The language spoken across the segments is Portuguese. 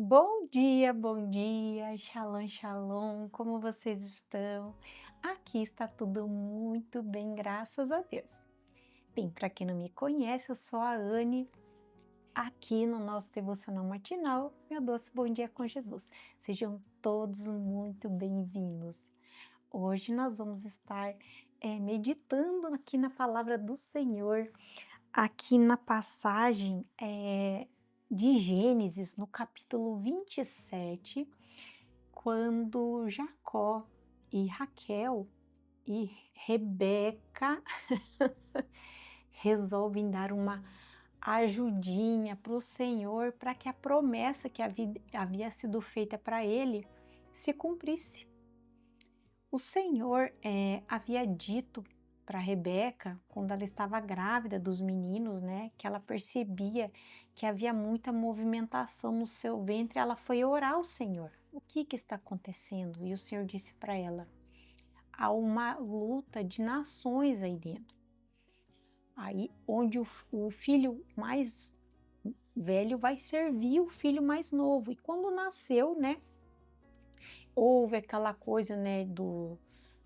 Bom dia, shalom, shalom, como vocês estão? Aqui está tudo muito bem, graças a Deus. Bem, para quem não me conhece, eu sou a Anne, aqui no nosso devocional matinal, meu doce bom dia com Jesus. Sejam todos muito bem-vindos. Hoje nós vamos estar meditando aqui na palavra do Senhor, aqui na passagem de Gênesis, no capítulo 27, quando Jacó e Raquel e Rebeca resolvem dar uma ajudinha para o Senhor para que a promessa que havia sido feita para ele se cumprisse. O Senhor havia dito para Rebeca, quando ela estava grávida dos meninos, né, que ela percebia que havia muita movimentação no seu ventre, ela foi orar ao Senhor. O que está acontecendo? E o Senhor disse para ela: há uma luta de nações aí dentro. Aí, onde o filho mais velho vai servir o filho mais novo. E quando nasceu, né, houve aquela coisa, né,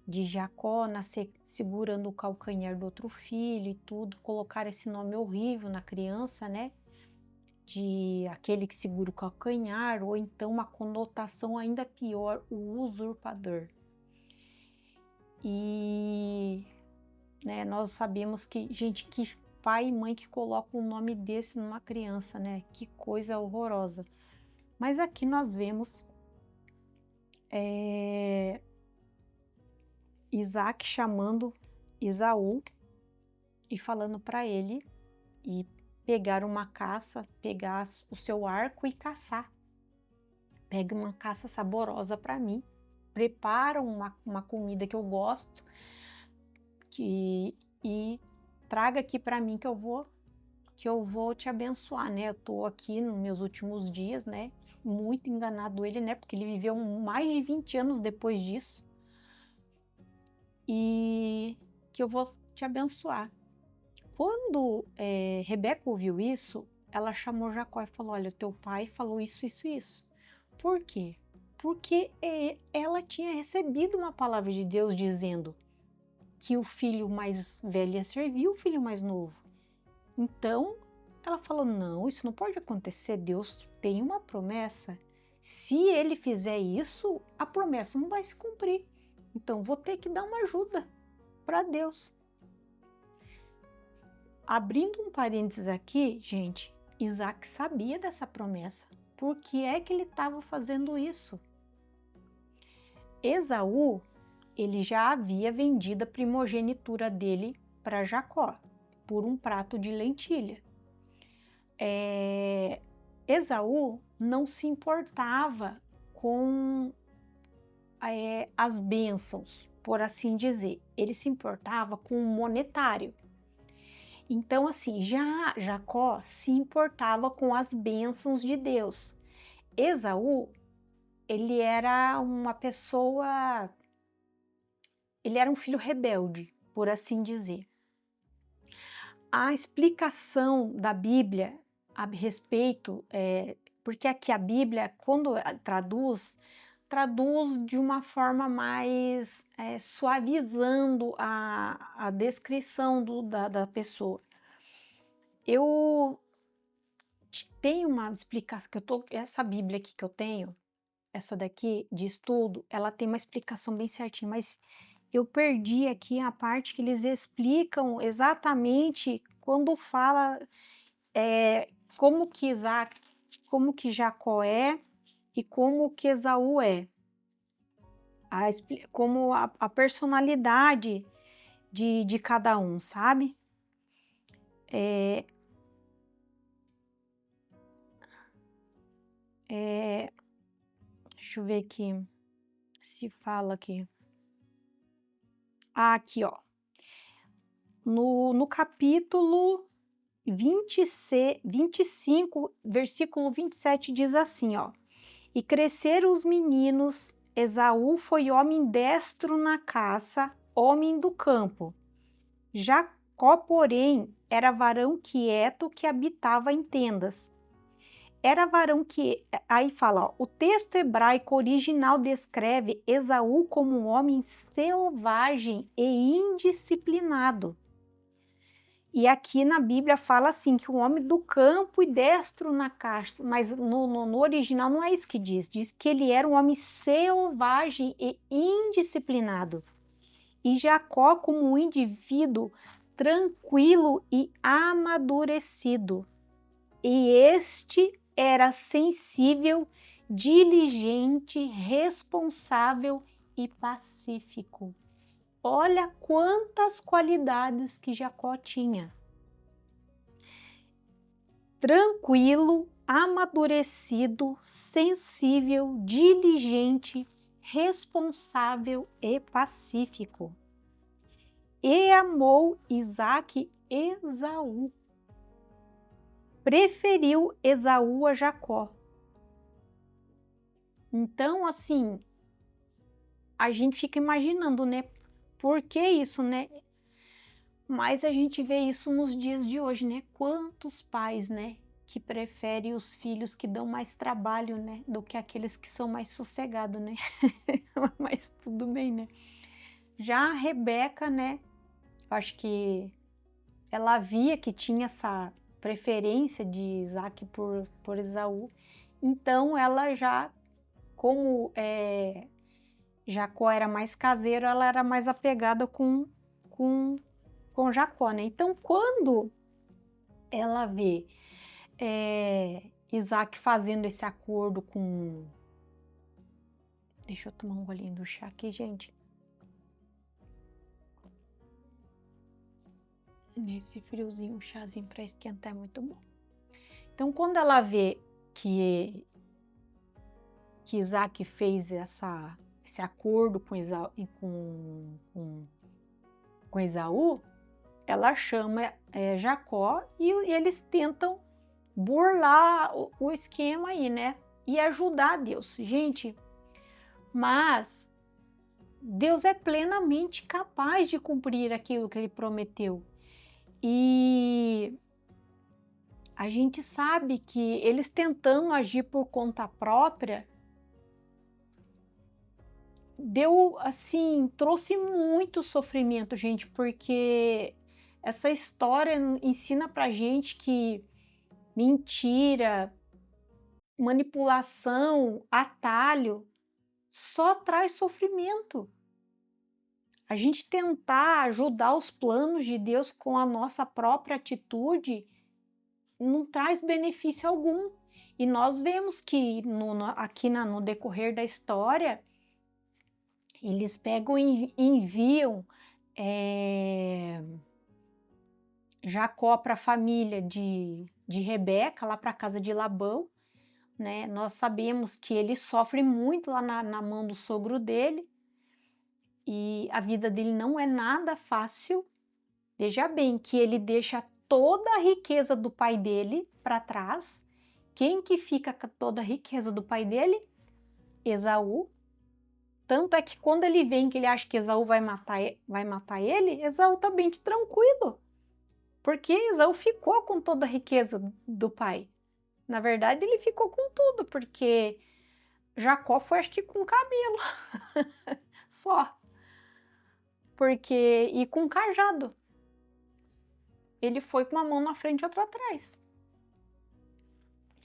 de Jacó nascer segurando o calcanhar do outro filho e tudo, colocar esse nome horrível na criança, né? De aquele que segura o calcanhar, ou então uma conotação ainda pior, o usurpador. E né, nós sabemos que, gente, que pai e mãe que colocam um nome desse numa criança, né? Que coisa horrorosa. Mas aqui nós vemos Isaac chamando Esaú e falando para ele e pegar uma caça, pegar o seu arco e caçar. Pega uma caça saborosa para mim, prepara uma comida que eu gosto e traga aqui para mim que eu vou te abençoar, né? Eu tô aqui nos meus últimos dias, né? Muito enganado ele, né? Porque ele viveu mais de 20 anos depois disso. E que eu vou te abençoar. Quando Rebeca ouviu isso, ela chamou Jacó e falou: olha, teu pai falou isso, isso, isso. Por quê? Porque ela tinha recebido uma palavra de Deus dizendo que o filho mais velho ia servir o filho mais novo. Então, ela falou: não, isso não pode acontecer, Deus tem uma promessa. Se ele fizer isso, a promessa não vai se cumprir. Então, vou ter que dar uma ajuda para Deus. Abrindo um parênteses aqui, gente, Isaac sabia dessa promessa. Por que é que ele estava fazendo isso? Esaú, ele já havia vendido a primogenitura dele para Jacó por um prato de lentilha. Esaú não se importava com as bênçãos, por assim dizer. Ele se importava com o monetário. Então, assim, já Jacó se importava com as bênçãos de Deus. Esaú, ele era um filho rebelde, por assim dizer. A explicação da Bíblia a respeito, porque aqui a Bíblia, quando traduz de uma forma mais suavizando a descrição da pessoa. Eu tenho uma explicação, essa Bíblia aqui que eu tenho, essa daqui de estudo, ela tem uma explicação bem certinha, mas eu perdi aqui a parte que eles explicam exatamente quando fala como que Jacó é e como que Esaú é. Como a personalidade de cada um, sabe? Deixa eu ver aqui se fala aqui. Aqui, ó. No capítulo 25, versículo 27 diz assim, ó: e cresceram os meninos, Esaú foi homem destro na caça, homem do campo. Jacó, porém, era varão quieto que habitava em tendas. era varão que... Aí fala, ó, o texto hebraico original descreve Esaú como um homem selvagem e indisciplinado. E aqui na Bíblia fala assim, que o homem do campo e destro na caça, mas no original não é isso que diz que ele era um homem selvagem e indisciplinado. E Jacó como um indivíduo tranquilo e amadurecido. E este era sensível, diligente, responsável e pacífico. Olha quantas qualidades que Jacó tinha. Tranquilo, amadurecido, sensível, diligente, responsável e pacífico. E amou Isaque e Esaú. Preferiu Esaú a Jacó. Então, assim, a gente fica imaginando, né? Por que isso, né? Mas a gente vê isso nos dias de hoje, né? Quantos pais, né? Que preferem os filhos que dão mais trabalho, né? Do que aqueles que são mais sossegados, né? Mas tudo bem, né? Já a Rebeca, né? Eu acho que ela via que tinha essa preferência de Isaac por Esaú. Então ela já, como Jacó era mais caseiro, ela era mais apegada com Jacó, né? Então quando ela vê Isaac fazendo esse acordo com... Deixa eu tomar um golinho do chá aqui, gente. Nesse friozinho, um chazinho para esquentar é muito bom. Então, quando ela vê que Isaac fez esse acordo com Esaú, ela chama Jacó e eles tentam burlar o esquema aí, né? E ajudar Deus. Gente, mas Deus é plenamente capaz de cumprir aquilo que ele prometeu. E a gente sabe que eles tentando agir por conta própria, trouxe muito sofrimento, gente, porque essa história ensina pra gente que mentira, manipulação, atalho, só traz sofrimento. A gente tentar ajudar os planos de Deus com a nossa própria atitude não traz benefício algum. E nós vemos que aqui no decorrer da história, eles pegam e enviam Jacó para a família de Rebeca, lá para a casa de Labão, né? Nós sabemos que ele sofre muito lá na mão do sogro dele, e a vida dele não é nada fácil. Veja bem que ele deixa toda a riqueza do pai dele para trás. Quem que fica com toda a riqueza do pai dele? Esaú. Tanto é que quando ele vem que ele acha que Esaú vai matar ele, Esaú está bem tranquilo. Porque Esaú ficou com toda a riqueza do pai. Na verdade, ele ficou com tudo, porque Jacó foi, acho que, com cabelo. Só. E com cajado. Ele foi com uma mão na frente e outra atrás.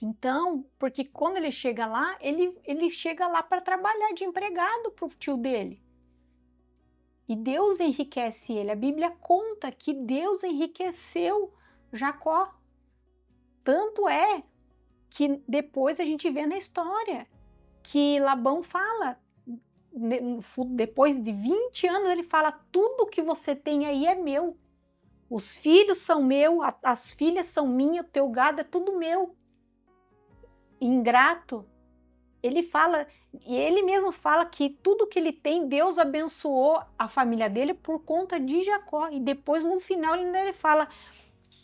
Então, porque quando ele chega lá, ele chega lá para trabalhar de empregado para o tio dele. E Deus enriquece ele. A Bíblia conta que Deus enriqueceu Jacó. Tanto é que depois a gente vê na história que Labão fala, depois de 20 anos, ele fala: tudo que você tem aí é meu. Os filhos são meus, as filhas são minhas, o teu gado é tudo meu. Ingrato. Ele fala, e ele mesmo fala que tudo que ele tem, Deus abençoou a família dele por conta de Jacó. E depois, no final, ele fala: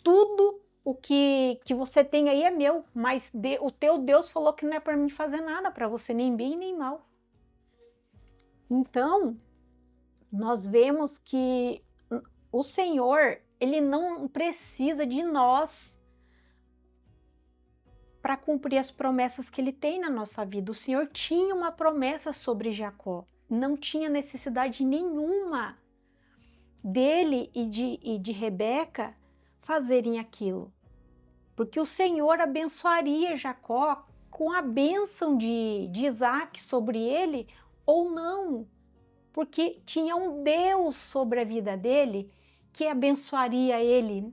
tudo o que você tem aí é meu, mas o teu Deus falou que não é para mim fazer nada para você, nem bem nem mal. Então, nós vemos que o Senhor, ele não precisa de nós para cumprir as promessas que ele tem na nossa vida. O Senhor tinha uma promessa sobre Jacó. Não tinha necessidade nenhuma dele e de Rebeca fazerem aquilo. Porque o Senhor abençoaria Jacó com a bênção de Isaac sobre ele ou não. Porque tinha um Deus sobre a vida dele que abençoaria ele.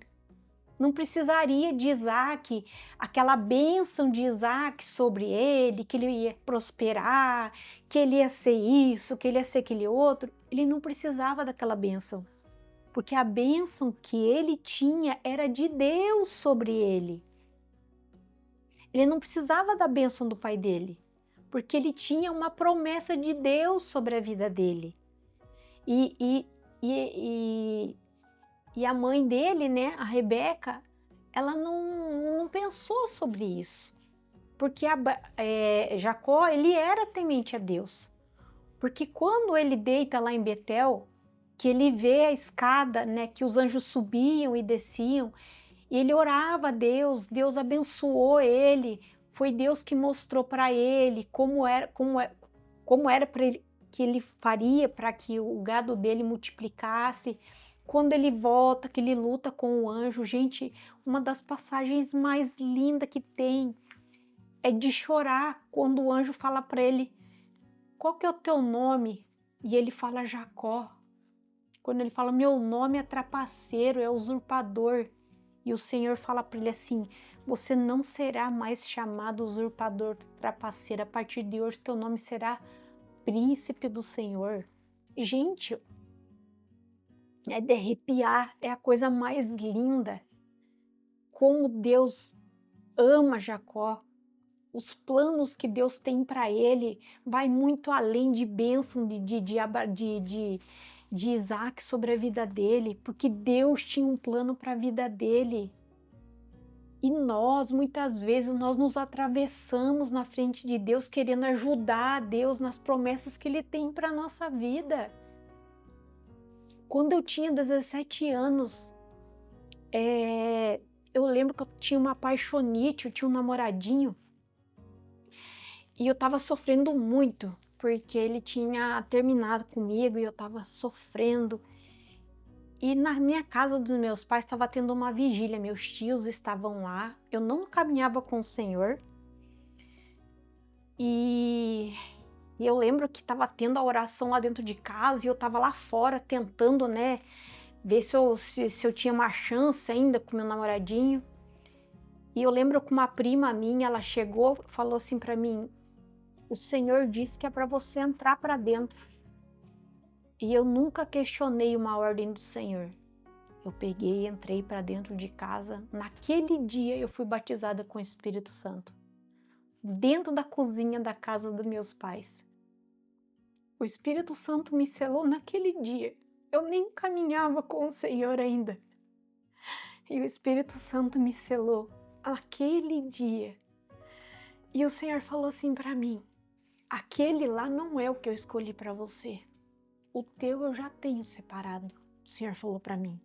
Não precisaria de Isaac, aquela bênção de Isaac sobre ele, que ele ia prosperar, que ele ia ser isso, que ele ia ser aquele outro. Ele não precisava daquela bênção, porque a bênção que ele tinha era de Deus sobre ele. Ele não precisava da bênção do pai dele, porque ele tinha uma promessa de Deus sobre a vida dele. E a mãe dele, né, a Rebeca, ela não pensou sobre isso, porque Jacó, ele era temente a Deus, porque quando ele deita lá em Betel, que ele vê a escada, né, que os anjos subiam e desciam, e ele orava a Deus, Deus abençoou ele, foi Deus que mostrou para ele como era para ele, que ele faria para que o gado dele multiplicasse. Quando ele volta, que ele luta com o anjo, gente, uma das passagens mais lindas que tem é de chorar quando o anjo fala para ele: qual que é o teu nome? E ele fala Jacó. Quando ele fala: meu nome é trapaceiro, é usurpador. E o Senhor fala para ele assim: você não será mais chamado usurpador, trapaceiro. A partir de hoje teu nome será Príncipe do Senhor. Gente, é de arrepiar, é a coisa mais linda. Como Deus ama Jacó. Os planos que Deus tem para ele vai muito além de bênção de Isaac sobre a vida dele, porque Deus tinha um plano para a vida dele. E nós, muitas vezes, nós nos atravessamos na frente de Deus, querendo ajudar a Deus nas promessas que Ele tem para a nossa vida. Quando eu tinha 17 anos, eu lembro que eu tinha uma apaixonite, eu tinha um namoradinho, e eu estava sofrendo muito, porque ele tinha terminado comigo e eu estava sofrendo. E na minha casa dos meus pais estava tendo uma vigília, meus tios estavam lá, eu não caminhava com o Senhor. E eu lembro que estava tendo a oração lá dentro de casa e eu estava lá fora tentando, né, ver se eu tinha uma chance ainda com meu namoradinho. E eu lembro que uma prima minha, ela chegou, falou assim para mim: o Senhor disse que é para você entrar para dentro. E eu nunca questionei uma ordem do Senhor. Eu peguei e entrei para dentro de casa. Naquele dia eu fui batizada com o Espírito Santo, dentro da cozinha da casa dos meus pais. O Espírito Santo me selou naquele dia. Eu nem caminhava com o Senhor ainda. E o Espírito Santo me selou naquele dia. E o Senhor falou assim para mim: aquele lá não é o que eu escolhi para você. O teu eu já tenho separado. O Senhor falou para mim.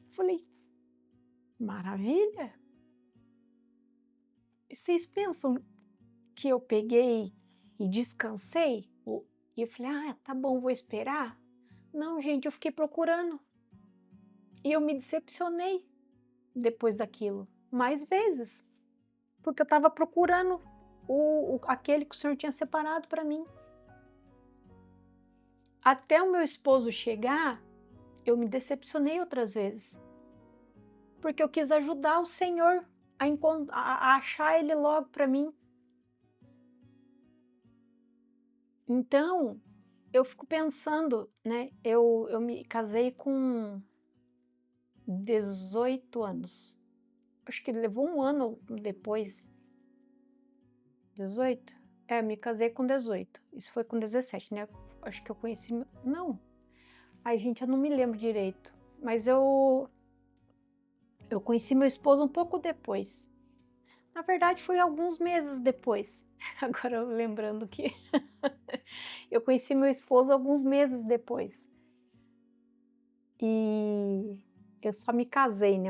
Falei: maravilha. E vocês pensam que eu peguei e descansei? E eu falei: tá bom, vou esperar. Não, gente, eu fiquei procurando. E eu me decepcionei depois daquilo, mais vezes, porque eu estava procurando aquele que o Senhor tinha separado para mim. Até o meu esposo chegar, eu me decepcionei outras vezes, porque eu quis ajudar o Senhor a achar Ele logo para mim. Então, eu fico pensando, né? Eu me casei com 18 anos. Acho que levou um ano depois. 18? Eu me casei com 18. Isso foi com 17, né? Acho que eu conheci... Não. Ai, gente, eu não me lembro direito. Mas eu conheci meu esposo um pouco depois. Na verdade, foi alguns meses depois. Agora eu lembrando que... eu conheci meu esposo alguns meses depois. E eu só me casei, né?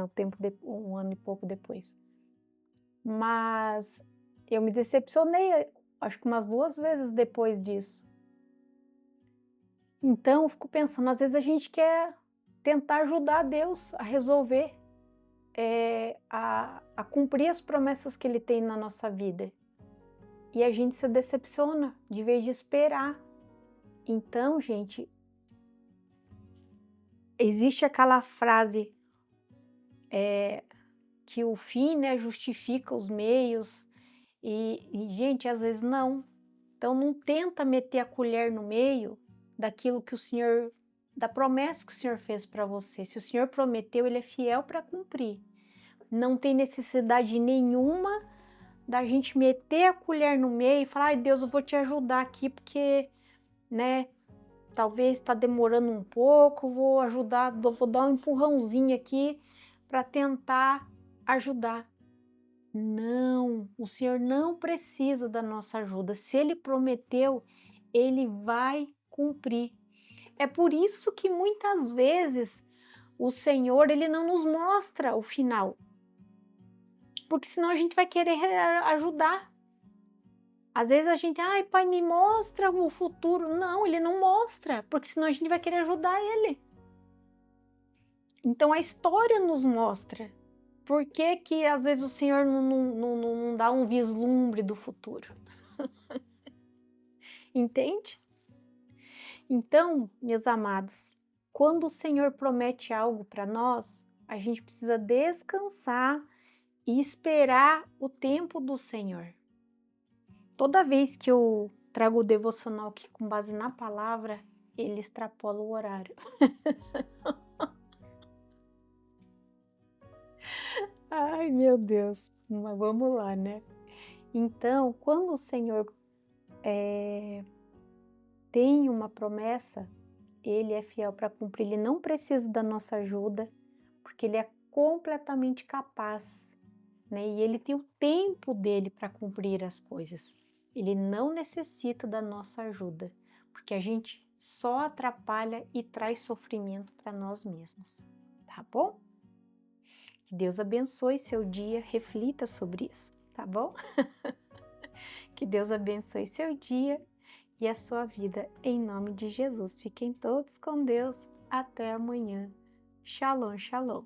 Um ano e pouco depois. mas eu me decepcionei, acho que umas 2 vezes depois disso. Então eu fico pensando, às vezes a gente quer tentar ajudar Deus a resolver, a cumprir as promessas que Ele tem na nossa vida. E a gente se decepciona, de vez de esperar. Então, gente, existe aquela frase, que o fim, né, justifica os meios, gente, às vezes não. Então não tenta meter a colher no meio daquilo que o Senhor, da promessa que o Senhor fez para você. Se o Senhor prometeu, Ele é fiel para cumprir. Não tem necessidade nenhuma da gente meter a colher no meio e falar, ai Deus, eu vou te ajudar aqui porque, né, talvez está demorando um pouco, vou ajudar, vou dar um empurrãozinho aqui para tentar ajudar. Não, o Senhor não precisa da nossa ajuda. Se Ele prometeu, Ele vai cumprir. É por isso que muitas vezes o Senhor, Ele não nos mostra o final, porque senão a gente vai querer ajudar. Às vezes a gente, ai pai, me mostra o futuro. Não, Ele não mostra, porque senão a gente vai querer ajudar Ele. Então a história nos mostra por que que às vezes o Senhor não dá um vislumbre do futuro. Entende? Então, meus amados, quando o Senhor promete algo para nós, a gente precisa descansar e esperar o tempo do Senhor. Toda vez que eu trago o devocional aqui com base na palavra, ele extrapola o horário. Ai, meu Deus, mas vamos lá, né? Então, quando o Senhor tem uma promessa, Ele é fiel para cumprir, Ele não precisa da nossa ajuda, porque Ele é completamente capaz, né? E Ele tem o tempo dele para cumprir as coisas. Ele não necessita da nossa ajuda, porque a gente só atrapalha e traz sofrimento para nós mesmos, tá bom? Que Deus abençoe seu dia, reflita sobre isso, tá bom? Que Deus abençoe seu dia e a sua vida, em nome de Jesus. Fiquem todos com Deus. Até amanhã. Shalom, shalom.